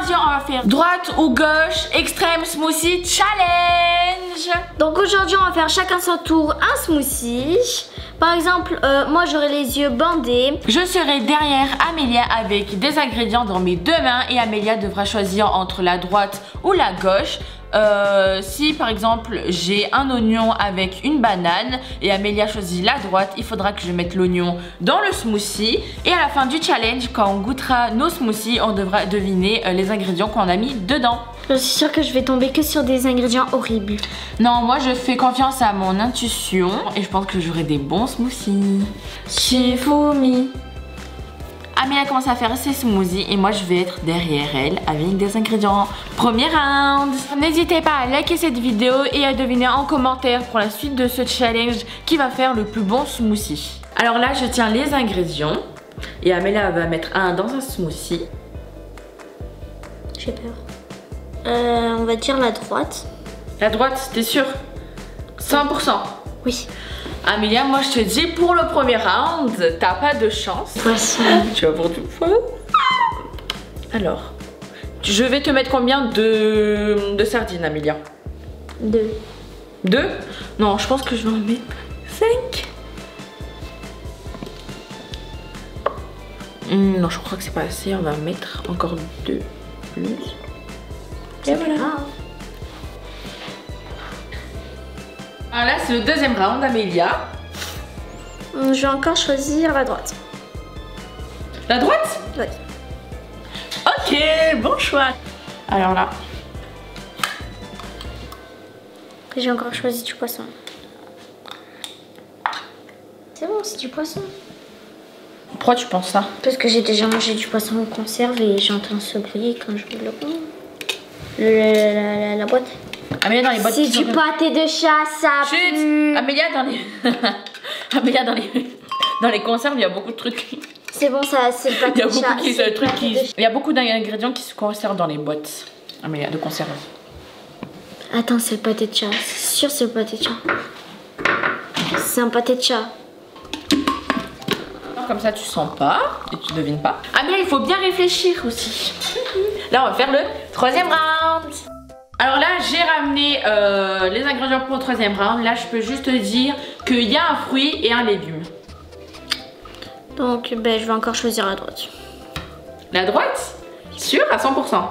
Aujourd'hui, on va faire droite ou gauche, extrême smoothie challenge. Donc aujourd'hui, on va faire chacun son tour un smoothie. Par exemple, moi j'aurai les yeux bandés. Je serai derrière Amélia avec des ingrédients dans mes deux mains et Amélia devra choisir entre la droite ou la gauche. Si par exemple j'ai un oignon avec une banane et Amélia choisit la droite, il faudra que je mette l'oignon dans le smoothie. Et à la fin du challenge, quand on goûtera nos smoothies, on devra deviner les ingrédients qu'on a mis dedans. Je suis sûre que je vais tomber que sur des ingrédients horribles. Non, moi je fais confiance à mon intuition et je pense que j'aurai des bons smoothies. Shifumi. Amélia commence à faire ses smoothies et moi je vais être derrière elle avec des ingrédients. Premier round. N'hésitez pas à liker cette vidéo et à deviner en commentaire pour la suite de ce challenge qui va faire le plus bon smoothie. Alors là je tiens les ingrédients et Amélia va mettre un dans un smoothie. J'ai peur. On va dire la droite. La droite, t'es sûre? 100%. Oui. Amélia, moi je te dis pour le premier round, t'as pas de chance. Poisson. Tu vas pour du poisson. Alors, je vais te mettre combien de sardines, Amélia? 2. 2? Non, je pense que je vais en mettre 5. Non, je crois que c'est pas assez. On va mettre encore 2 plus. Et voilà. Alors là, c'est le deuxième round, Amélia. Je vais encore choisir la droite. La droite? Oui. Ok, bon choix. Alors là. J'ai encore choisi du poisson. C'est bon, c'est du poisson. Pourquoi tu penses ça? Parce que j'ai déjà mangé du poisson en conserve et j'entends ce bruit quand je la boîte. Amélia, dans les boîtes. C'est du pâté de chat, ça pue. Amélia, dans les... Amélia, dans les conserves, il y a beaucoup de trucs. C'est bon, ça, c'est le pâté de chat. Il y a beaucoup d'ingrédients qui se conservent dans les boîtes. Amélia, de conserve. Attends, c'est le pâté de chat. C'est sûr, c'est le pâté de chat. C'est un pâté de chat. Comme ça, tu sens pas et tu devines pas. Amélia, il faut bien réfléchir aussi. Là, on va faire le troisième round. Alors là, j'ai ramené les ingrédients pour le troisième round. Là, je peux juste te dire qu'il y a un fruit et un légume. Donc, ben, je vais encore choisir la droite. La droite? Sûr à 100%.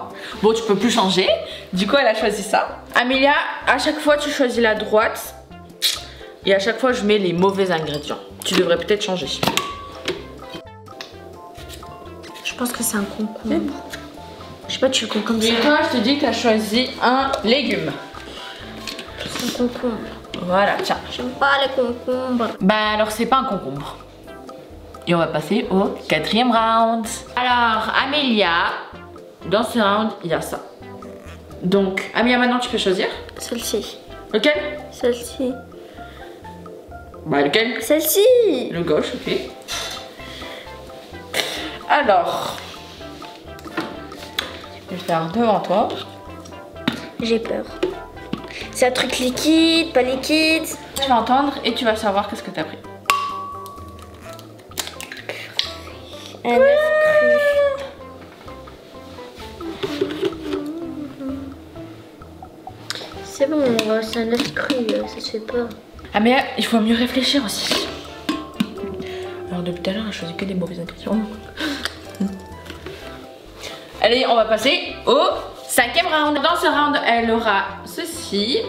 Bon, tu peux plus changer. Du coup, elle a choisi ça. Amélia, à chaque fois, tu choisis la droite. Et à chaque fois, je mets les mauvais ingrédients. Tu devrais peut-être changer. Je pense que c'est un concombre. Je sais pas, tu le concombre. Et toi, je te dis que tu as choisi un légume. C'est un concombre. Voilà, tiens. J'aime pas les concombres. Bah alors, c'est pas un concombre. Et on va passer au quatrième round. Alors, Amélia, dans ce round, il y a ça. Donc, Amélia, maintenant, tu peux choisir. Celle-ci. Lequel? Celle-ci. Bah, lequel? Celle-ci. Le gauche, ok. Alors, je vais faire devant toi. J'ai peur. C'est un truc liquide, pas liquide. Tu vas entendre et tu vas savoir qu'est-ce que tu as pris. Un œuf cru. C'est bon, c'est un œuf cru, ça se fait pas. Ah mais il faut mieux réfléchir aussi. Alors depuis tout à l'heure, elle a choisi que des mauvaises ingrédients. Allez, on va passer au cinquième round. Dans ce round, elle aura ceci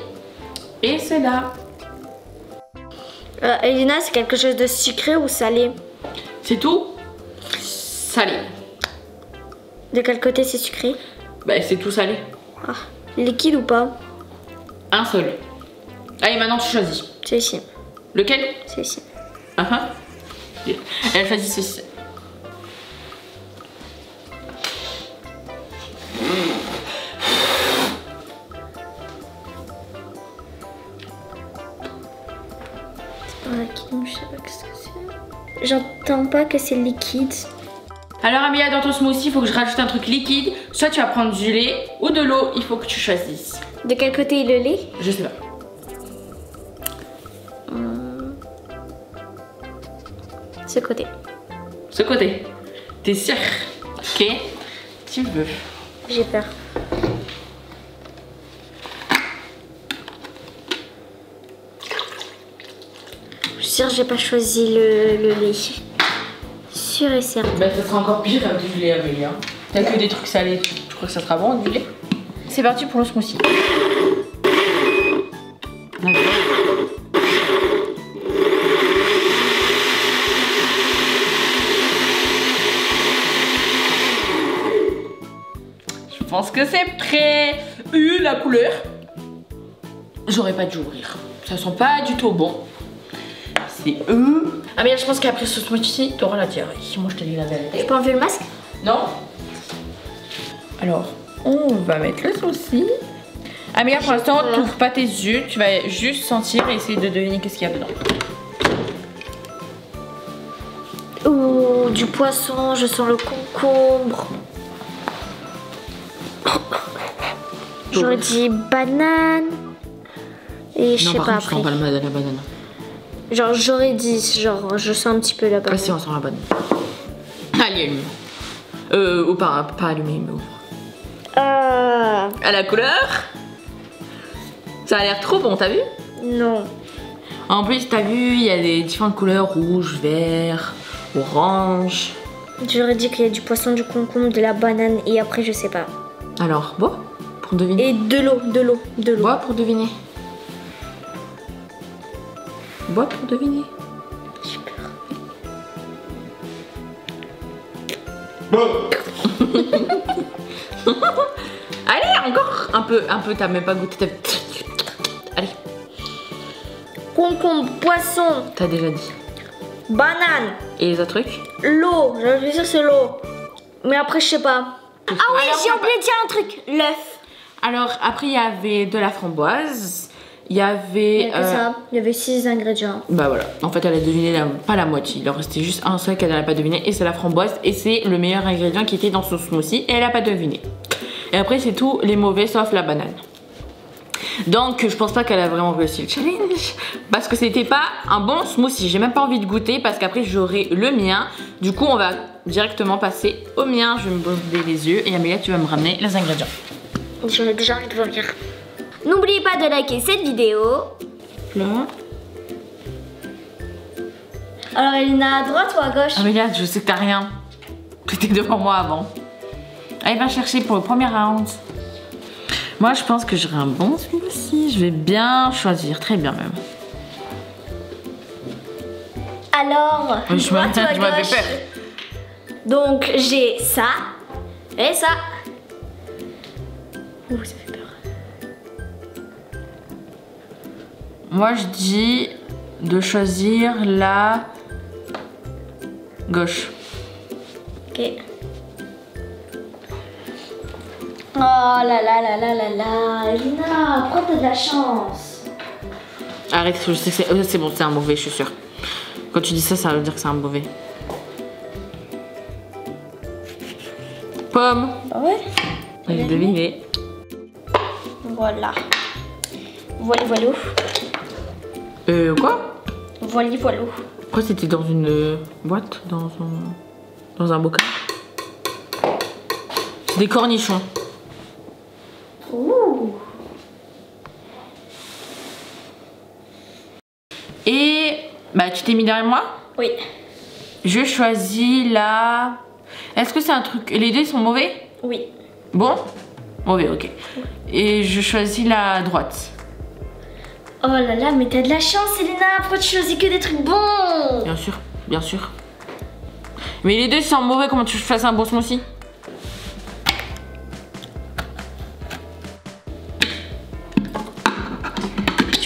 et cela. Elina, c'est quelque chose de sucré ou salé? C'est tout salé. De quel côté c'est sucré? Bah c'est tout salé. Ah, liquide ou pas? Un seul. Allez, maintenant tu choisis. C'est ici. Lequel? C'est ici. Elle choisit ceci. Je sais pas qu'est-ce que c'est. J'entends pas que c'est liquide. Alors Amélia, dans ton smoothie, il faut que je rajoute un truc liquide. Soit tu vas prendre du lait ou de l'eau, il faut que tu choisisses. De quel côté est le lait? Je sais pas. Ce côté. Ce côté. T'es sûre? Ok. Tu veux. J'ai peur. Je suis sûre que j'ai pas choisi le lait. Sûr et certain. Bah ça sera encore pire avec du lait Amélie. Hein. T'as que des trucs salés, tu crois que ça sera bon du lait? C'est parti pour le smoothie. Je pense que c'est prêt. La couleur. J'aurais pas dû ouvrir. Ça sent pas du tout bon. C'est Ah mais je pense qu'après ce smoothie, t'auras la diarrhée. Moi je te dis la vérité. Je peux enlever le masque? Non. Alors, on va mettre le smoothie. Amélia, pour l'instant, t'ouvres pas tes yeux. Tu vas juste sentir et essayer de deviner qu'est-ce qu'il y a dedans. Ouh, du poisson, je sens le concombre. J'aurais dit banane. Et je sais pas après. Non, pas la banane. Genre, j'aurais dit, genre, je sens un petit peu la banane. Ah si, on sent la banane. Allez, allume. Ou pas allumé, mais ouvre. À la couleur. Ça a l'air trop bon, t'as vu? Non. En plus, t'as vu, il y a des différentes couleurs, rouge, vert, orange. J'aurais dit qu'il y a du poisson, du concombre, de la banane et après je sais pas. Alors, bois pour deviner. Et de l'eau. Bois pour deviner. Bois pour deviner. J'ai peur. Allez, encore un peu, t'as même pas goûté. Allez. Concombre, poisson, T'as déjà dit. banane, Et les autres trucs? l'eau. J'aurais pu dire c'est l'eau. Mais après je sais pas. Ah oui, Alors, j'ai oublié de dire un truc. L'œuf. Alors, après, il y avait de la framboise. Il y Il avait. y a que ça. Il y avait 6 ingrédients. Bah voilà. En fait, elle a deviné pas la moitié. Il en restait juste un seul qu'elle n'a pas deviné. Et c'est la framboise. Et c'est le meilleur ingrédient qui était dans son smoothie. Et elle a pas deviné. Et après, c'est tous les mauvais sauf la banane. Donc, je pense pas qu'elle a vraiment réussi le challenge. Parce que c'était pas un bon smoothie. J'ai même pas envie de goûter parce qu'après, j'aurai le mien. Du coup, on va directement passer au mien. Je vais me bonder les yeux. Et Amélia, tu vas me ramener les ingrédients. J'aurais déjà envie de vomir. N'oubliez pas de liker cette vidéo. Là. Alors, Elina, à droite ou à gauche? Amélia, je sais que t'as rien. Tu étais devant moi avant. Allez, va chercher pour le premier round. Moi, je pense que j'aurai un bon smoothie. Je vais bien choisir, très bien même. Alors, Je m'as droite ou à gauche? fait peur. Donc, j'ai ça et ça. Ouh, ça fait peur. Moi, je dis de choisir la gauche. Ok. Oh là là là là là là. Elina, prends de la chance. Arrête, je sais que c'est bon, c'est un mauvais, je suis sûre. Quand tu dis ça, ça veut dire que c'est un mauvais. Pomme. Ah ouais? J'ai deviné. Voilà. Voilà. Quoi? Voilà. Pourquoi c'était dans une boîte, dans un bocal? C'est des cornichons. Ouh. Et bah tu t'es mis derrière moi? Oui. Je choisis la... Est-ce que c'est un truc... Les deux sont mauvais? Oui. Bon? Mauvais, ok. Et je choisis la droite. Oh là là, mais t'as de la chance, Elina. Pourquoi tu choisis que des trucs bons? Bien sûr, bien sûr. Mais les deux sont mauvais, comment tu veux que je fasse un bon smoothie?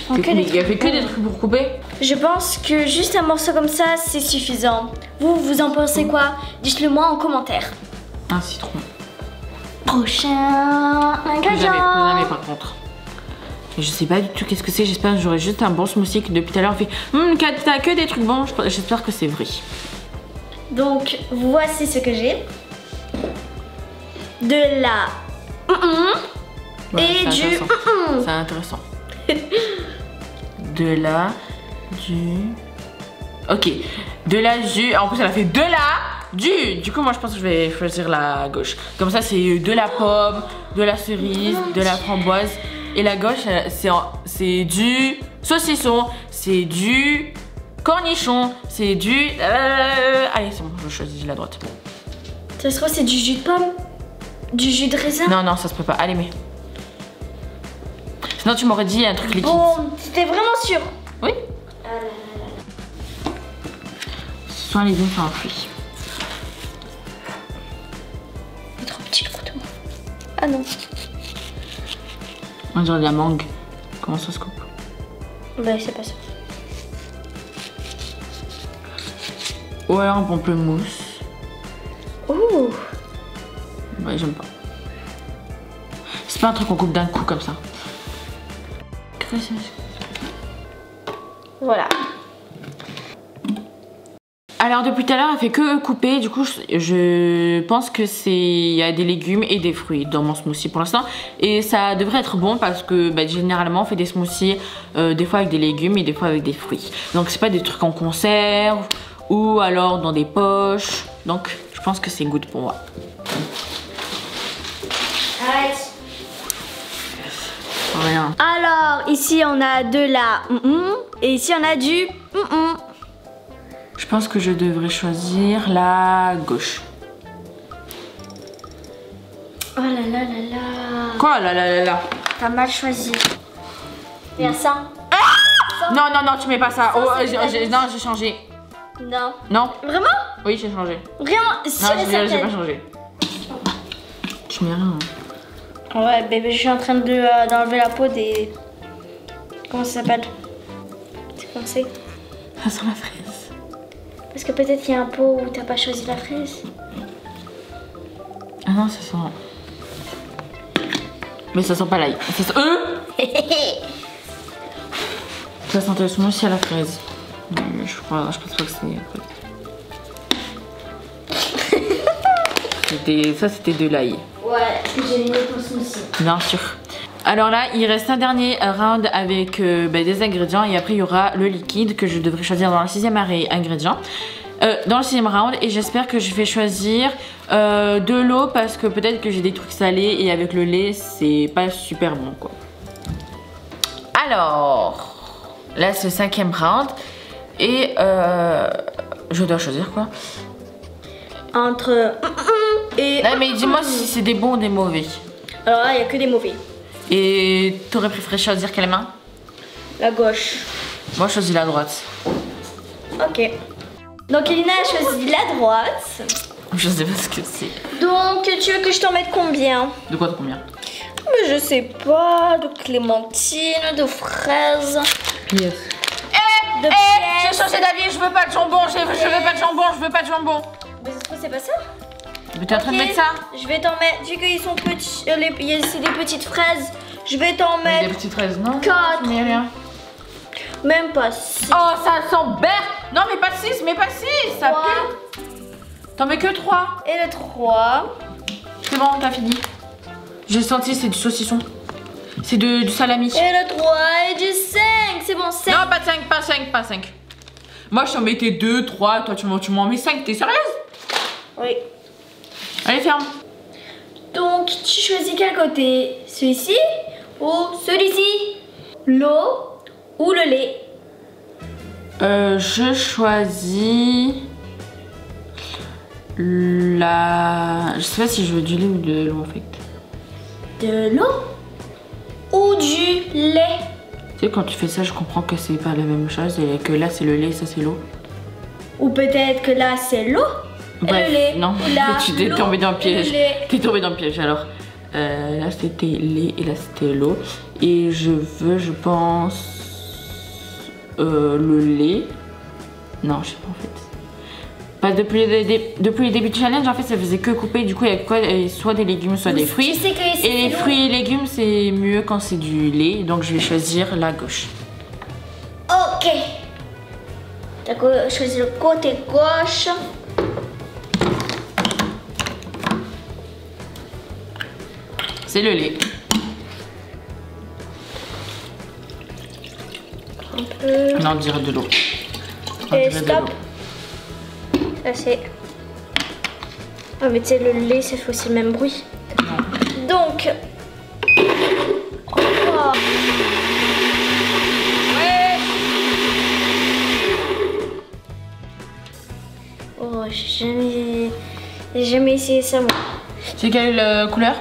Mais il y avait que des trucs pour couper. Je pense que juste un morceau comme ça, c'est suffisant. Vous en pensez quoi? Dites-le moi en commentaire. Un citron. Prochain Plus ingrédient. jamais par contre. Et je sais pas du tout qu'est-ce que c'est, j'espère que j'aurai juste un bon smoothie que depuis tout à l'heure on fait t'as que des trucs bons, j'espère que c'est vrai. Donc voici ce que j'ai. De la Ouais, et c'est du intéressant. C'est intéressant. De la, du... Ok. De la jus. En plus, elle a fait de la Du coup, moi je pense que je vais choisir la gauche. Comme ça, c'est de la pomme, de la cerise, de la framboise. Et la gauche, c'est du saucisson, c'est du cornichon, c'est du... Allez, c'est bon, je choisis la droite. Ça se trouve, c'est du jus de pomme? Du jus de raisin? Non, non, ça se peut pas. Allez, mais... Sinon, tu m'aurais dit un truc liquide. Bon, t'es vraiment sûr? Oui. Soit un légume, soit un fruit. C'est trop petit le couteau. Ah non. On dirait de la mangue. Comment ça se coupe? Bah, c'est pas ça. Ou alors un pamplemousse. Ouh. Ouais, j'aime pas. C'est pas un truc qu'on coupe d'un coup comme ça. Voilà. Alors depuis tout à l'heure, elle fait que couper. Du coup, je pense que il y a des légumes et des fruits dans mon smoothie pour l'instant. Et ça devrait être bon parce que généralement, on fait des smoothies des fois avec des légumes et des fois avec des fruits. Donc c'est pas des trucs en conserve ou alors dans des poches. Donc je pense que c'est good pour moi. Arrête. Rien. Alors, ici on a de la et ici on a du Je pense que je devrais choisir la gauche. Oh là là là là. Quoi là là là là? T'as mal choisi. Viens ça. Non, non, non, tu mets pas ça. Ça, Oh, c'est non, j'ai changé. Non. Non? Vraiment? Oui, j'ai changé. Vraiment? Sûr et Non, j'ai certain. pas changé. Tu mets rien. Ouais, bébé, je suis en train d'enlever la peau des... Comment ça s'appelle? C'est comme c'est? Ça sent la fraise. Parce que peut-être qu'il y a un pot où t'as pas choisi la fraise. Ah non, ça sent... Mais ça sent pas l'ail. Ça sent... Ça sentait le smoothie à la fraise. Mais je pense pas que c'est... Ça, c'était de l'ail. Ouais, j'ai mis ton smoothie. Bien sûr. Alors là, il reste un dernier round avec des ingrédients et après il y aura le liquide que je devrais choisir dans le 6e ingrédient. Dans le 6e round et j'espère que je vais choisir de l'eau parce que peut-être que j'ai des trucs salés et avec le lait c'est pas super bon quoi. Alors, là c'est le 5e round et je dois choisir quoi? Entre et... Non mais dis-moi si c'est des bons ou des mauvais. Alors là, il n'y a que des mauvais. Et t'aurais préféré choisir quelle main? La gauche. Moi je choisis la droite. Ok. Donc Elina a choisi la droite. Je sais pas ce que c'est. Donc tu veux que je t'en mette combien? De quoi de combien? Mais je sais pas, de clémentine, de fraises, Yes. de J'ai changé d'avis, je veux pas de jambon, je veux pas de jambon, je veux pas de jambon. Mais ça se trouve, c'est pas ça? Mais t'es en train de mettre ça? Je vais t'en mettre, vu qu'ils sont petits, c'est des petites fraises, je vais t'en Des mettre petites fraises, non? 4. Mais rien. Même pas 6. Oh, ça sent bête. Non, mais pas 6, mais pas 6, ça pue. T'en mets que 3. Et le 3. C'est bon, t'as fini. J'ai senti, c'est du saucisson. C'est du salami. Et le 3 et du 5. C'est bon, 5. Non, pas 5, pas 5, pas 5. Moi, je t'en mettais 2, 3. Toi, tu m'en mets 5. T'es sérieuse? Oui. Allez, ferme. Donc, tu choisis quel côté? Celui-ci ou celui-ci? L'eau ou le lait? Je choisis la... Je sais pas si je veux du lait ou de l'eau en fait. De l'eau ou du lait? Tu sais, quand tu fais ça, je comprends que c'est pas la même chose et que là c'est le lait, ça c'est l'eau. Ou peut-être que là c'est l'eau et Bref, le lait. non, Ou là, tu t'es tombé dans le piège. le lait. T'es tombé dans le piège alors. Là c'était lait et là c'était l'eau. Et je veux, je pense, le lait. Non, je sais pas en fait. Pas depuis le début du challenge, en fait, ça faisait que couper. Du coup, il y a quoi, soit des légumes, soit des fruits. Tu sais que ici, Et les c'est fruits et légumes, c'est mieux quand c'est du lait. Donc, je vais choisir la gauche. Ok. T'as choisi le côté gauche. C'est le lait. Un peu. Non, on dirait de l'eau. On Et dirait de stop. l'eau. Ça c'est Ah mais tu sais, le lait, cette fois-ci le même bruit. Donc... Oh. Ouais. Oh, j'ai jamais essayé ça moi. C'est quelle couleur?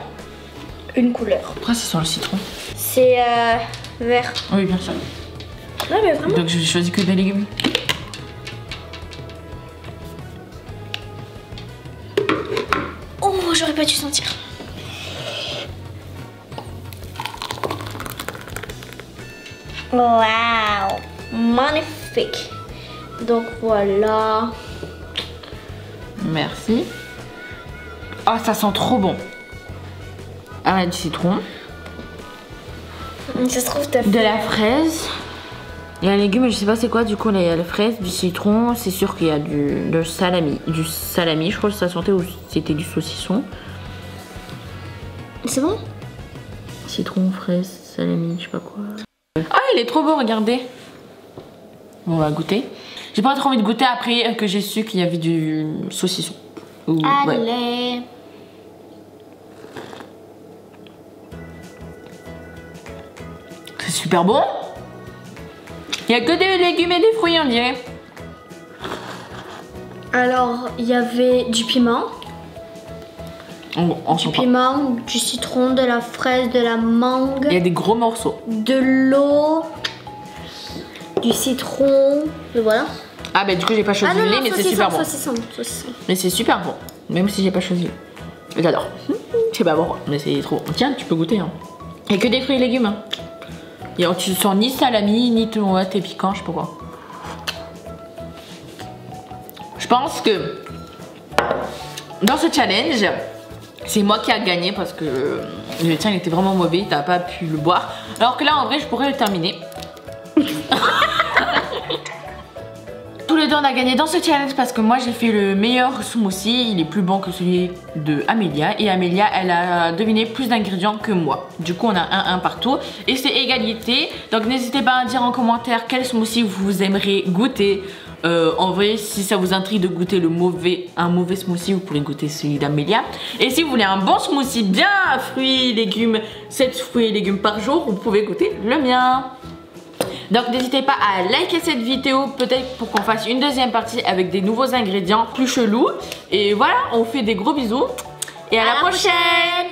Une couleur. Pourquoi c'est sur le citron? C'est vert. Oui, bien sûr. Non mais vraiment. Donc j'ai choisi que des légumes. Oh, j'aurais pas dû sentir. Waouh, magnifique. Donc voilà. Merci. Ah, ça sent trop bon. Ah, du citron. Ça se trouve, t'as fait... De la fraise. Il y a un légume, je sais pas c'est quoi, du coup il y a la fraise, du citron, c'est sûr qu'il y a du salami. Du salami, je crois que ça sentait ou c'était du saucisson. C'est bon? Citron, fraise, salami, je sais pas quoi. Ah, il est trop beau, regardez. On va goûter. J'ai pas trop envie de goûter après que j'ai su qu'il y avait du saucisson. Ou, Allez. ouais. C'est super bon. Il y a que des légumes et des fruits, on dirait. Alors, il y avait du piment. On Du sent pas. piment, du citron, de la fraise, de la mangue, Il y a des gros morceaux. de l'eau, du citron, et voilà. Ah bah du coup j'ai pas choisi le lait, mais c'est super bon. Saucisson. Mais c'est super bon, même si j'ai pas choisi. J'adore. C'est pas bon, mais c'est trop bon. Tiens, tu peux goûter. Hein. Il y a que des fruits et légumes. Hein. Et tu sens ni salami, ni tomate et piquant, je sais pas quoi. Je pense que dans ce challenge, c'est moi qui a gagné parce que le tien il était vraiment mauvais, t'as pas pu le boire. Alors que là en vrai je pourrais le terminer. Tous les deux on a gagné dans ce challenge parce que moi j'ai fait le meilleur smoothie, il est plus bon que celui de Amélia et Amélia elle a deviné plus d'ingrédients que moi. Du coup on a 1-1 partout et c'est égalité, donc n'hésitez pas à dire en commentaire quel smoothie vous aimeriez goûter. En vrai, si ça vous intrigue de goûter un mauvais smoothie, vous pourrez goûter celui d'Amélia. Et si vous voulez un bon smoothie bien fruits, légumes, 7 fruits et légumes par jour, vous pouvez goûter le mien. Donc n'hésitez pas à liker cette vidéo, peut-être pour qu'on fasse une deuxième partie avec des nouveaux ingrédients plus chelous. Et voilà, on fait des gros bisous et à la prochaine.